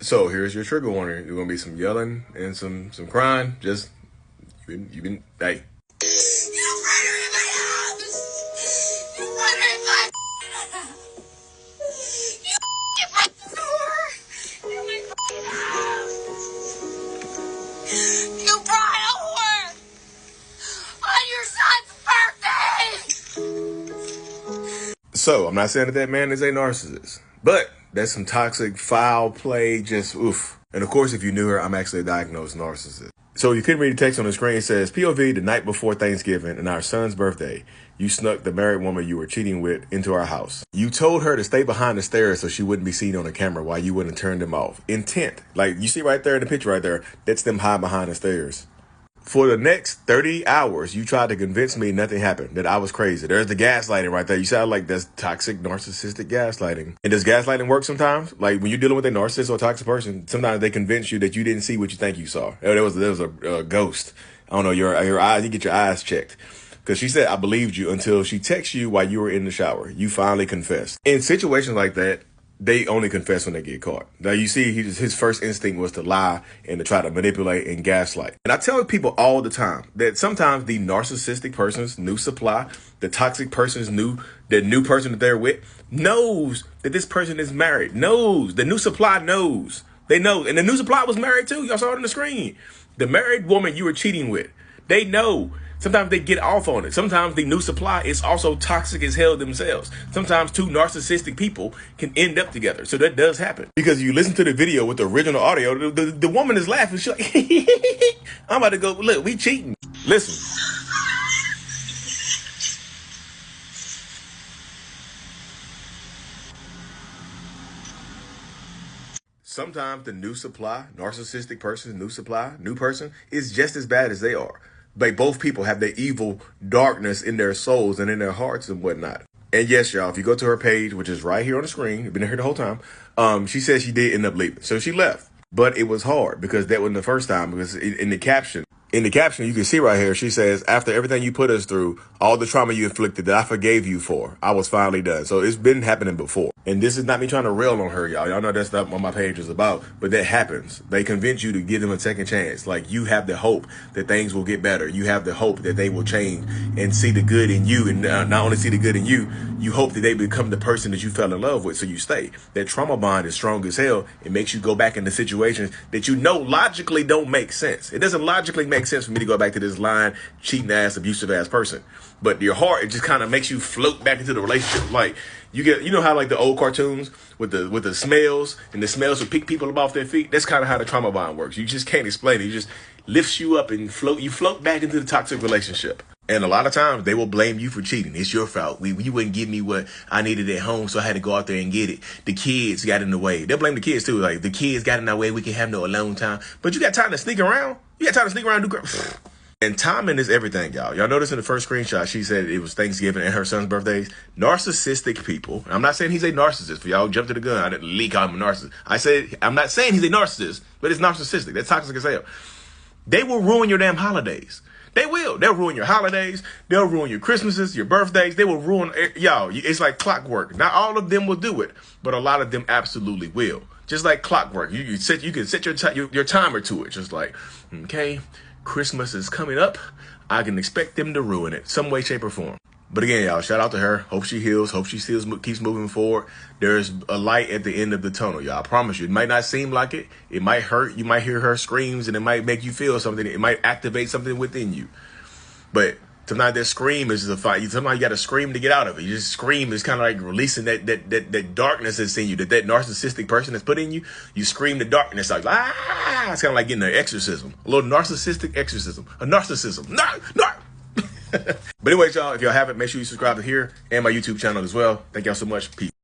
So here's your trigger warning. There's gonna be some yelling and some crying. Just you've been hey. So I'm not saying that man is a narcissist, but that's some toxic, foul play, just oof. And of course, if you knew her, I'm actually a diagnosed narcissist. So you couldn't read the text on the screen. It says, POV, the night before Thanksgiving and our son's birthday, you snuck the married woman you were cheating with into our house. You told her to stay behind the stairs so she wouldn't be seen on the camera while you wouldn't turn them off. Intent. Like you see right there in the picture right there, that's them hiding behind the stairs. For the next 30 hours, you tried to convince me nothing happened, that I was crazy. There's the gaslighting right there. You sound like that's toxic, narcissistic gaslighting. And does gaslighting work sometimes? Like when you're dealing with a narcissist or a toxic person, sometimes they convince you that you didn't see what you think you saw. There was a ghost. I don't know, your eyes, you get your eyes checked. Because she said, I believed you until she texted you while you were in the shower. You finally confessed. In situations like that, they only confess when they get caught. Now, you see, his first instinct was to lie and to try to manipulate and gaslight. And I tell people all the time that sometimes the narcissistic person's new supply, the toxic person's new person that they're with, knows that this person is married, knows. The new supply knows. They know. And the new supply was married too. Y'all saw it on the screen. The married woman you were cheating with, they know. Sometimes they get off on it. Sometimes the new supply is also toxic as hell themselves. Sometimes two narcissistic people can end up together. So that does happen. Because you listen to the video with the original audio, the woman is laughing. She's like, I'm about to go, look, we cheating. Listen. Sometimes the new supply, narcissistic person, new person is just as bad as they are. But both people have their evil darkness in their souls and in their hearts and whatnot. And yes, y'all, if you go to her page, which is right here on the screen, you've been here the whole time, she says she did end up leaving. So she left. But it was hard because that wasn't the first time, because in the caption, you can see right here, she says, after everything you put us through, all the trauma you inflicted that I forgave you for, I was finally done. So it's been happening before. And this is not me trying to rail on her, y'all. Y'all know that's not what my page is about, but that happens. They convince you to give them a second chance. Like you have the hope that things will get better. You have the hope that they will change and see the good in you. And not only see the good in you, you hope that they become the person that you fell in love with. So you stay. That trauma bond is strong as hell. It makes you go back into situations that you know logically don't make sense. It doesn't logically make sense for me to go back to this lying, cheating ass, abusive ass person. But your heart, it just kind of makes you float back into the relationship. Like you know how like the old cartoons with the smells, and the smells would pick people up off their feet. That's kind of how the trauma bond works. You just can't explain it. You just lifts you up and you float back into the toxic relationship. And a lot of times they will blame you for cheating. It's your fault. You wouldn't give me what I needed at home, so I had to go out there and get it. The kids got in the way. They'll blame the kids too. Like the kids got in our way. We can have no alone time. But you got time to sneak around. You got time to sneak around and do And timing is everything, y'all. Y'all notice in the first screenshot, she said it was Thanksgiving and her son's birthdays. Narcissistic people. I'm not saying he's a narcissist. For y'all jump to the gun, I didn't leak out him a narcissist. I said, I'm not saying he's a narcissist, but it's narcissistic. That's toxic as hell. They will ruin your damn holidays. They will. They'll ruin your holidays. They'll ruin your Christmases, your birthdays. They will ruin, y'all. It's like clockwork. Not all of them will do it, but a lot of them absolutely will. Just like clockwork. You can set your timer to it. Just like, okay, Christmas is coming up. I can expect them to ruin it some way, shape, or form. But again, y'all, shout out to her. Hope she heals. Hope she still keeps moving forward. There's a light at the end of the tunnel, y'all. I promise you. It might not seem like it. It might hurt. You might hear her screams, and it might make you feel something. It might activate something within you. But sometimes that scream is a fight. Sometimes you got to scream to get out of it. You just scream. It's kind of like releasing that darkness that's in you, that narcissistic person that's put in you. You scream the darkness out. Ah! It's kind of like getting an exorcism. A little narcissistic exorcism. A narcissism. No. But anyways, y'all, if y'all haven't, make sure you subscribe to here and my YouTube channel as well. Thank y'all so much. Peace.